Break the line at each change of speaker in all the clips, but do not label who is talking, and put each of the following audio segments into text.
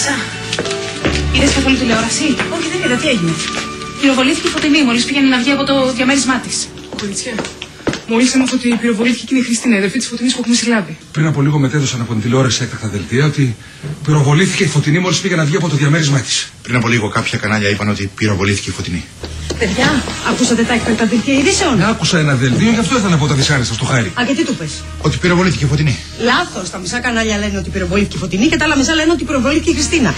Πάσα, είδες καθόλου τηλεόραση?
Όχι, δεν είδα, τι έγινε?
Πυροβολήθηκε η Φωτεινή μόλις πήγαινε να βγει από το διαμέρισμά της.
Κοριτσιά, μόλις έμαθα ότι πυροβολήθηκε εκείνη η Χριστίνα, η αδερφή της Φωτεινής που έχουμε συλλάβει.
Πριν από λίγο μετέδωσαν από την τηλεόραση έκτακτα δελτία ότι πυροβολήθηκε η Φωτεινή μόλις πήγε να βγει από το διαμέρισμά της.
Πριν από λίγο κάποια κανάλια είπαν ότι πυροβολήθηκε η Φωτεινή.
Παιδιά, ακούσατε τα έκτακτα δελτία ειδήσεων?
Άκουσα ένα δελτίο, γι' αυτό ήρθα να πω τα δυσάρεστα στο Χάρη.
Α, και τι του πες?
Ότι πυροβολήθηκε η Φωτεινή.
Λάθος, τα μισά κανάλια λένε ότι πυροβολήθηκε η Φωτεινή και τα άλλα μισά λένε ότι πυροβολήθηκε η Χριστίνα.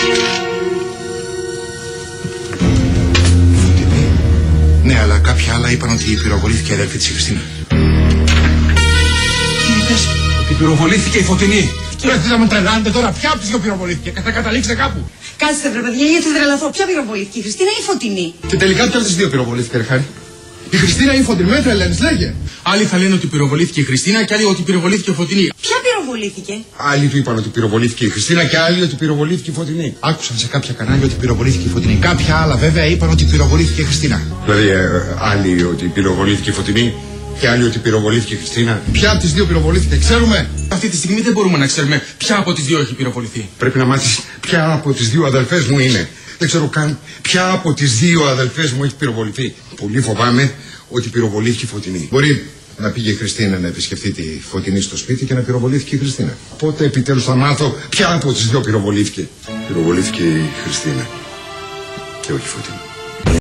Φωτεινή. Ναι, αλλά κάποια άλλα είπαν ότι πυροβολήθηκε η αδερφή της η Χριστίνα.
Τι είπες? Ότι πυροβολήθηκε η Φωτεινή.
Τι θα με τρελάνετε τώρα, ποια από τις δύο πυροβολήθηκε, θα καταλήξετε κάπου.
Κάτσετε βρε παιδιά, γιατί θα τρελαθώ. Ποια πυροβολήθηκε, η Χριστίνα ή η Φωτεινή?
Και τελικά ποια από τις δύο πυροβολήθηκε, ρε Χάρη? Η Χριστίνα ή η Φωτεινή, με τρελαίνεις, λέγε.
Άλλοι θα λένε ότι πυροβολήθηκε η Χριστίνα και άλλοι ότι πυροβολήθηκε η Φωτεινή.
Ποια πυροβολήθηκε?
Άλλοι του είπαν ότι πυροβολήθηκε η Χριστίνα και άλλοι ότι πυροβολήθηκε η Φωτεινή. Άκουσαν σε κάποια κανάλια ότι πυροβολήθηκε η Φωτεινή. Κάποια άλλα βέβαια είπαν ότι πυροβολήθηκε η Χριστίνα.
Δηλαδή, άλλοι ότι πυροβολήθηκε η Φωτεινή και άλλοι ότι πυροβολήθηκε η Χριστίνα.
Ποια από τις δύο πυροβολήθηκε, ξέρουμε?
Αυτή τη στιγμή δεν μπορούμε να ξέρουμε ποια από τις δύο έχει πυροβοληθεί.
Πρέπει να μάθεις ποια από τις δύο αδελφές μου είναι. Δεν ξέρω καν ποια από τις δύο αδελφές μου έχει πυροβοληθεί. Πολύ φοβάμαι ότι πυροβολήθηκε η Φωτεινή. Μπορεί να πήγε η Χριστίνα να επισκεφτεί τη Φωτεινή στο σπίτι και να πυροβολήθηκε η Χριστίνα. Πότε επιτέλους θα μάθω ποια από τις δύο πυροβολήθηκε. Πυροβολήθηκε η Χριστίνα και όχι η Φωτεινή.